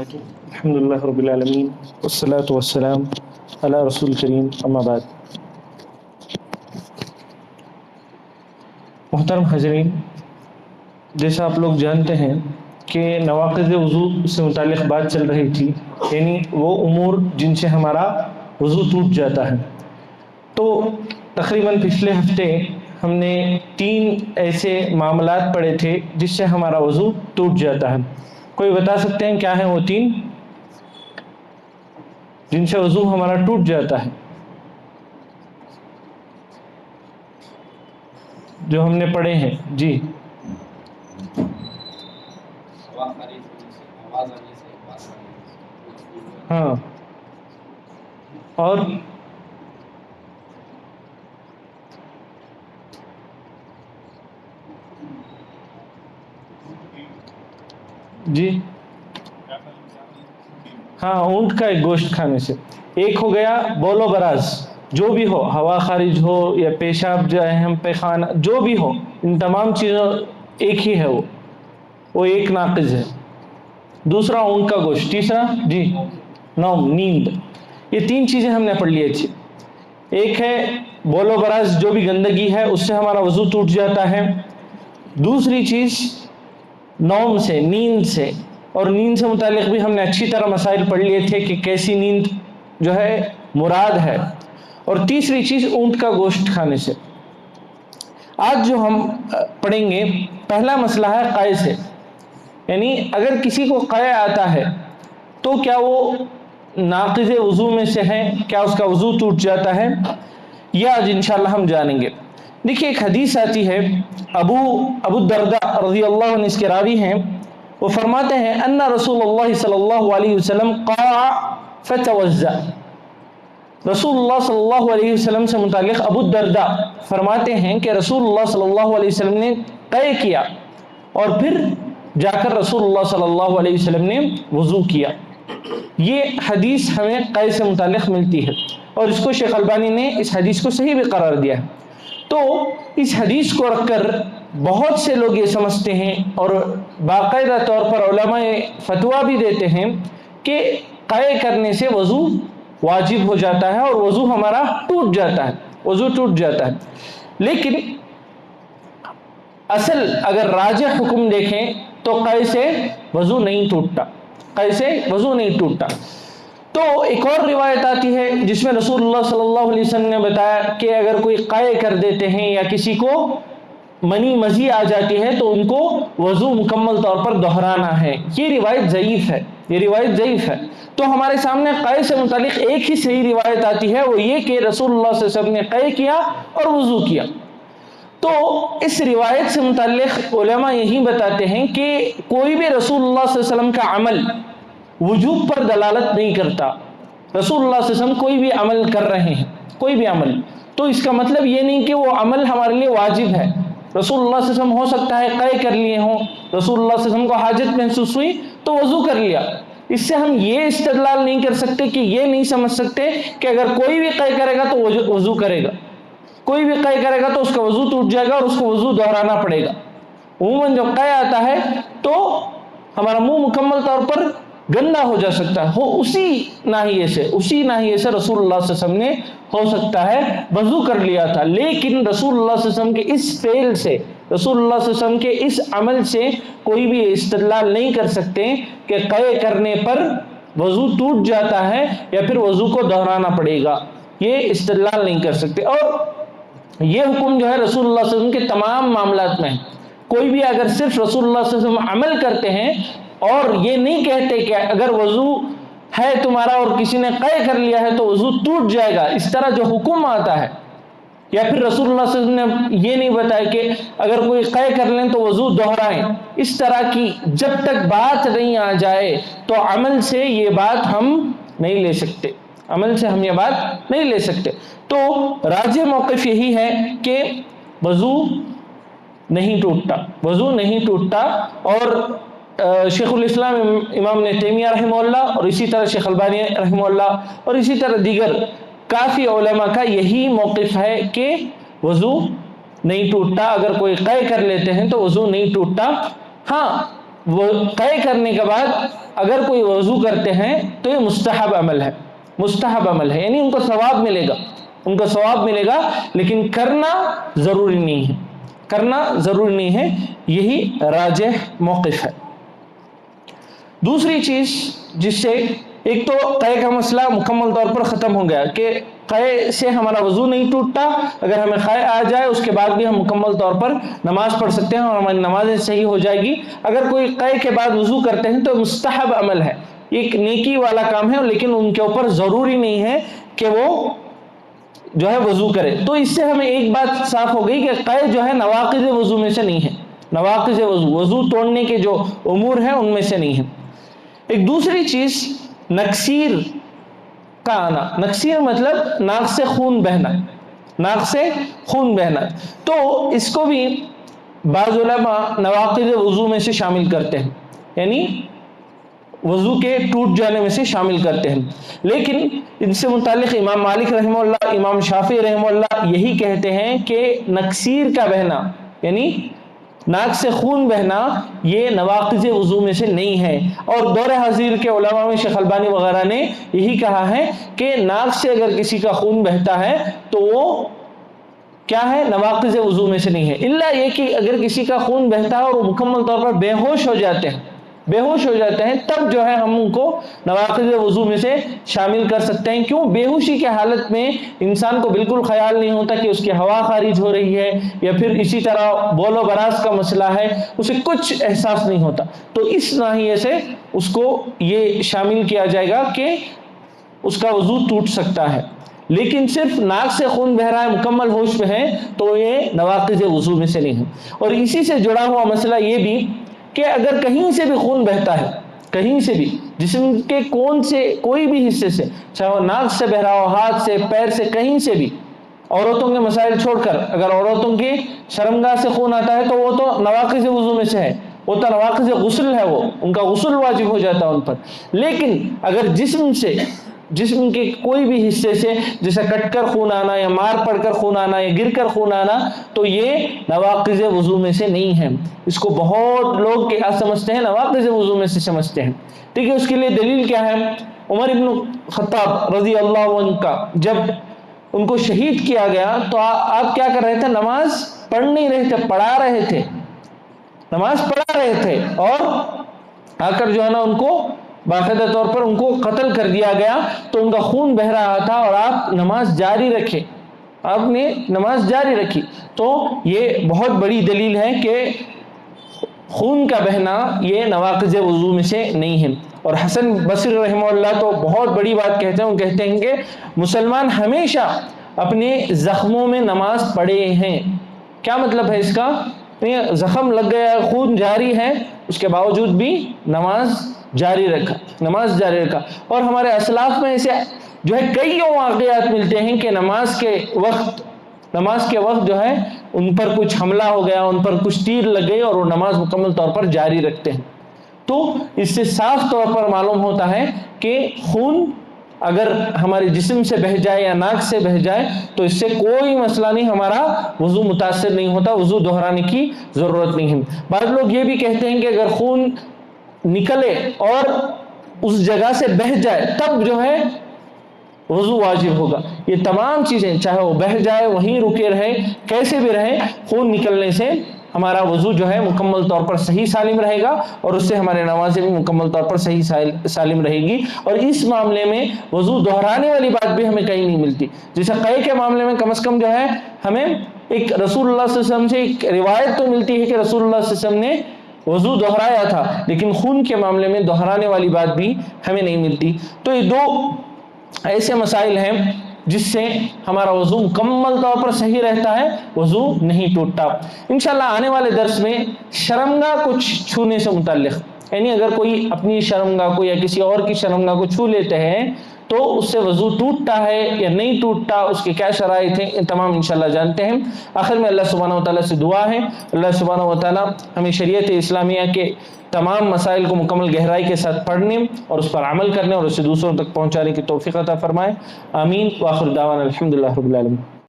الحمد للہ رب العالمین والصلاة والسلام علی رسول کریم اما بعد۔ محترم حاضرین، جیسا آپ لوگ جانتے ہیں کہ نواقض وضو سے متعلق بات چل رہی تھی، یعنی وہ امور جن سے ہمارا وضو ٹوٹ جاتا ہے۔ تو تقریباً پچھلے ہفتے ہم نے 3 ایسے معاملات پڑھے تھے جس سے ہمارا وضو ٹوٹ جاتا ہے۔ کوئی بتا سکتے ہیں کیا ہیں وہ 3 جن سے وضو ہمارا ٹوٹ جاتا ہے، جو ہم نے پڑھے ہیں؟ جی ہاں، اور جی ہاں، اونٹ کا ایک گوشت کھانے سے۔ ایک ہو گیا بول و براز، جو بھی ہو، ہوا خارج ہو یا پیشاب جو ہے ہم پیخانہ جو بھی ہو، ان تمام چیزوں ایک ہی ہے، وہ ایک ناقض ہے۔ دوسرا اونٹ کا گوشت، تیسرا جی نوم، نیند۔ یہ 3 چیزیں ہم نے پڑھ لی اچھی۔ ایک ہے بول و براز، جو بھی گندگی ہے اس سے ہمارا وضو ٹوٹ جاتا ہے۔ دوسری چیز نوم سے، نیند سے، اور نیند سے متعلق بھی ہم نے اچھی طرح مسائل پڑھ لیے تھے کہ کیسی نیند جو ہے مراد ہے۔ اور تیسری چیز اونٹ کا گوشت کھانے سے۔ آج جو ہم پڑھیں گے، پہلا مسئلہ ہے قے سے، یعنی اگر کسی کو قے آتا ہے تو کیا وہ ناقض وضو میں سے ہے، کیا اس کا وضو ٹوٹ جاتا ہے؟ یہ آج انشاءاللہ ہم جانیں گے۔ دیکھیے ایک حدیث آتی ہے، ابو الدرداء رضی اللہ عنہ اس کے راوی ہیں، وہ فرماتے ہیں ان رسول اللہ صلی اللہ علیہ وسلم قاع فتوضا۔ رسول اللہ صلی اللہ علیہ وسلم سے متعلق ابو الدرداء فرماتے ہیں کہ رسول اللہ صلی اللہ علیہ وسلم نے قے کیا اور پھر جا کر رسول اللہ صلی اللہ علیہ وسلم نے وضو کیا۔ یہ حدیث ہمیں قے سے متعلق ملتی ہے، اور اس کو شیخ البانی نے اس حدیث کو صحیح بھی قرار دیا ہے۔ تو اس حدیث کو رکھ کر بہت سے لوگ یہ سمجھتے ہیں، اور باقاعدہ طور پر علماء فتویٰ بھی دیتے ہیں کہ قے کرنے سے وضو واجب ہو جاتا ہے اور وضو ہمارا ٹوٹ جاتا ہے، وضو ٹوٹ جاتا ہے۔ لیکن اصل اگر راجح حکم دیکھیں تو قے سے وضو نہیں ٹوٹتا، قے سے وضو نہیں ٹوٹتا۔ تو ایک اور روایت آتی ہے جس میں رسول اللہ صلی اللہ علیہ وسلم نے بتایا کہ اگر کوئی قے کر دیتے ہیں یا کسی کو منی مزی آ جاتی ہے تو ان کو وضو مکمل طور پر دہرانا ہے۔ یہ روایت ضعیف ہے، یہ روایت ضعیف ہے۔ تو ہمارے سامنے قے سے متعلق ایک ہی صحیح روایت آتی ہے، وہ یہ کہ رسول اللہ صلی اللہ علیہ وسلم نے قے کیا اور وضو کیا۔ تو اس روایت سے متعلق علماء یہی بتاتے ہیں کہ کوئی بھی رسول اللہ صلی اللہ علیہ وسلم کا عمل وجوب پر دلالت نہیں کرتا۔ رسول اللہ صلی اللہ علیہ وسلم کوئی بھی عمل کر رہے ہیں، کوئی بھی عمل، تو اس کا مطلب یہ نہیں کہ وہ عمل ہمارے لیے واجب ہے۔ رسول اللہ صلی اللہ علیہ وسلم ہو سکتا ہے قے کر لیے ہوں، رسول اللہ صلی اللہ علیہ وسلم کو حاجت محسوس ہوئی تو وضو کر لیا۔ اس سے ہم یہ استدلال نہیں کر سکتے کہ یہ نہیں سمجھ سکتے کہ اگر کوئی بھی قے کرے گا تو وضو کرے گا، کوئی بھی قے کرے گا تو اس کا وضو ٹوٹ جائے گا اور اس کو وضو دہرانا پڑے گا۔ عموماً جب قے آتا ہے تو ہمارا منہ مکمل طور پر گندا ہو جا سکتا ہے، اسی ناحیے سے رسول اللہ صلی اللہ علیہ وسلم نے ہو سکتا ہے وضو کر لیا تھا، لیکن رسول اللہ صلی اللہ علیہ وسلم کے اس فعل سے، رسول اللہ صلی اللہ علیہ وسلم کے اس عمل سے کوئی بھی استدلال نہیں کر سکتے کہ قے کرنے پر وضو ٹوٹ جاتا ہے یا پھر وضو کو دہرانا پڑے گا، یہ استدلال نہیں کر سکتے۔ اور یہ حکم جو ہے رسول اللہ صلی اللہ علیہ وسلم کے تمام معاملات میں، کوئی بھی اگر صرف رسول اللہ صلی اللہ علیہ وسلم عمل کرتے ہیں اور یہ نہیں کہتے کہ اگر وضو ہے تمہارا اور کسی نے قے کر لیا ہے تو وضو ٹوٹ جائے گا، اس طرح جو حکم آتا ہے، یا پھر رسول اللہ صلی اللہ علیہ وسلم نے یہ نہیں بتایا کہ اگر کوئی قے کر لیں تو وضو دہرائیں، اس طرح کی جب تک بات نہیں آ جائے تو عمل سے یہ بات ہم نہیں لے سکتے، عمل سے ہم یہ بات نہیں لے سکتے۔ تو راجح موقف یہی ہے کہ وضو نہیں ٹوٹتا، وضو نہیں ٹوٹتا۔ اور شیخ الاسلام امام ابن تیمیہ رحمہ اللہ، اور اسی طرح شیخ البانی رحمہ اللہ، اور اسی طرح دیگر کافی علماء کا یہی موقف ہے کہ وضو نہیں ٹوٹتا، اگر کوئی قے کر لیتے ہیں تو وضو نہیں ٹوٹتا۔ ہاں، وہ قے کرنے کے بعد اگر کوئی وضو کرتے ہیں تو یہ مستحب عمل ہے، مستحب عمل ہے، یعنی ان کو ثواب ملے گا، ان کو ثواب ملے گا، لیکن کرنا ضروری نہیں ہے، کرنا ضروری نہیں ہے، یہی راجح موقف ہے۔ دوسری چیز جس سے ایک تو قے کا مسئلہ مکمل طور پر ختم ہو گیا کہ قے سے ہمارا وضو نہیں ٹوٹتا، اگر ہمیں قے آ جائے اس کے بعد بھی ہم مکمل طور پر نماز پڑھ سکتے ہیں اور ہماری نمازیں صحیح ہو جائے گی۔ اگر کوئی قے کے بعد وضو کرتے ہیں تو مستحب عمل ہے، ایک نیکی والا کام ہے، لیکن ان کے اوپر ضروری نہیں ہے کہ وہ جو ہے وضو کرے۔ تو اس سے ہمیں ایک بات صاف ہو گئی کہ قے جو ہے نواقض وضو میں سے نہیں ہے، نواقض وضو توڑنے کے جو امور ہیں ان میں سے نہیں ہے۔ ایک دوسری چیز نکسیر کا آنا، نکسیر مطلب ناک سے خون بہنا، ناک سے خون بہنا، تو اس کو بھی بعض علماء نواقض وضو میں سے شامل کرتے ہیں، یعنی وضو کے ٹوٹ جانے میں سے شامل کرتے ہیں، لیکن ان سے متعلق امام مالک رحمہ اللہ، امام شافعی رحمہ اللہ یہی کہتے ہیں کہ نکسیر کا بہنا یعنی ناک سے خون بہنا یہ نواقض وضو میں سے نہیں ہے، اور دور حاضر کے علماء میں شیخ البانی وغیرہ نے یہی کہا ہے کہ ناک سے اگر کسی کا خون بہتا ہے تو وہ کیا ہے، نواقض وضو میں سے نہیں ہے، الا یہ کہ اگر کسی کا خون بہتا ہے اور وہ مکمل طور پر بے ہوش ہو جاتے ہیں، بے ہوش ہو جاتے ہیں، تب جو ہے ہم ان کو نواقض وضو میں سے شامل کر سکتے ہیں۔ کیوں؟ بے ہوشی کے حالت میں انسان کو بالکل خیال نہیں ہوتا کہ اس کی ہوا خارج ہو رہی ہے، یا پھر اسی طرح بول و براز کا مسئلہ ہے، اسے کچھ احساس نہیں ہوتا، تو اس ناحیے سے اس کو یہ شامل کیا جائے گا کہ اس کا وضو ٹوٹ سکتا ہے، لیکن صرف ناک سے خون بہ رہا ہے، مکمل ہوش میں ہے، تو یہ نواقض وضو میں سے نہیں ہے۔ اور اسی سے جڑا ہوا مسئلہ یہ بھی کہ اگر کہیں سے بھی خون بہتا ہے، کہیں سے بھی جسم کے کوئی بھی حصے سے، چاہے وہ ناک سے بہ رہا ہو، ہاتھ سے، پیر سے، کہیں سے بھی، عورتوں کے مسائل چھوڑ کر اگر عورتوں کے شرمگاہ سے خون آتا ہے تو وہ تو نواقض وضو میں سے ہے، وہ تو نواقض غسل ہے، وہ ان کا غسل واجب ہو جاتا ہے ان پر۔ لیکن اگر جسم کے کوئی بھی حصے سے جیسے کٹ کر خون آنا، یا مار پڑ کر خون آنا، یا گر کر خون آنا، تو یہ نواقض وضو میں سے نہیں ہے۔ اس کو بہت لوگ کیا سمجھتے ہیں، نواقض وضو میں سے سمجھتے ہیں۔ ٹھیک ہے، اس کے لیے دلیل کیا ہے؟ عمر ابن خطاب رضی اللہ عنہ کا جب ان کو شہید کیا گیا تو آپ کیا کر رہے تھے؟ نماز پڑھ نہیں رہے تھے، پڑھا رہے تھے، نماز پڑھا رہے تھے، اور آ کر جو ہے نا ان کو باقاعدہ طور پر ان کو قتل کر دیا گیا، تو ان کا خون بہ رہا تھا اور آپ نماز جاری رکھے، آپ نے نماز جاری رکھی۔ تو یہ بہت بڑی دلیل ہے کہ خون کا بہنا یہ نواقض وضو میں سے نہیں ہے۔ اور حسن بصری رحمہ اللہ تو بہت بڑی بات کہتے ہیں، وہ کہتے ہیں کہ مسلمان ہمیشہ اپنے زخموں میں نماز پڑھے ہیں۔ کیا مطلب ہے اس کا؟ زخم لگ گیا، خون جاری ہے، اس کے باوجود بھی نماز جاری رکھا۔ اور ہمارے اسلاف میں ایسے جو ہے کئی واقعات ملتے ہیں کہ نماز کے وقت جو ہے ان پر کچھ حملہ ہو گیا، ان پر کچھ تیر لگ گئی، اور وہ نماز مکمل طور پر جاری رکھتے ہیں۔ تو اس سے صاف طور پر معلوم ہوتا ہے کہ خون اگر ہمارے جسم سے بہہ جائے یا ناک سے بہہ جائے تو اس سے کوئی مسئلہ نہیں، ہمارا وضو متاثر نہیں ہوتا، وضو دہرانے کی ضرورت نہیں ہے۔ بعض لوگ یہ بھی کہتے ہیں کہ اگر خون نکلے اور اس جگہ سے بہہ جائے تب جو ہے وضو واجب ہوگا۔ یہ تمام چیزیں، چاہے وہ بہہ جائے، وہیں رکے رہے، کیسے بھی رہے، خون نکلنے سے ہمارا وضو جو ہے مکمل طور پر صحیح سالم رہے گا، اور اس سے ہمارے نمازیں بھی مکمل طور پر صحیح سالم رہے گی۔ اور اس معاملے میں وضو دہرانے والی بات بھی ہمیں کہیں نہیں ملتی۔ جیسے قے کے معاملے میں کم از کم جو ہے ہمیں ایک رسول اللہ صلی اللہ علیہ وسلم سے ایک روایت تو ملتی ہے کہ رسول اللہ صلی اللہ علیہ وسلم نے وضو دہرایا تھا، لیکن خون کے معاملے میں دہرانے والی بات بھی ہمیں نہیں ملتی۔ تو یہ دو ایسے مسائل ہیں جس سے ہمارا وضو مکمل طور پر صحیح رہتا ہے، وضو نہیں ٹوٹتا۔ انشاءاللہ آنے والے درس میں شرمگاہ کو چھونے سے متعلق، یعنی اگر کوئی اپنی شرمگاہ کو یا کسی اور کی شرمگاہ کو چھو لیتے ہیں تو اس سے وضو ٹوٹتا ہے یا نہیں ٹوٹتا، اس کے کیا شرائط ہیں، یہ تمام انشاءاللہ جانتے ہیں۔ آخر میں اللہ سبحانہ وتعالیٰ سے دعا ہے، اللہ سبحانہ وتعالیٰ ہمیں شریعت اسلامیہ کے تمام مسائل کو مکمل گہرائی کے ساتھ پڑھنے اور اس پر عمل کرنے اور اسے دوسروں تک پہنچانے کی توفیق عطا فرمائے۔ آمین۔ وآخر دعوانا الحمدللہ رب العالمین۔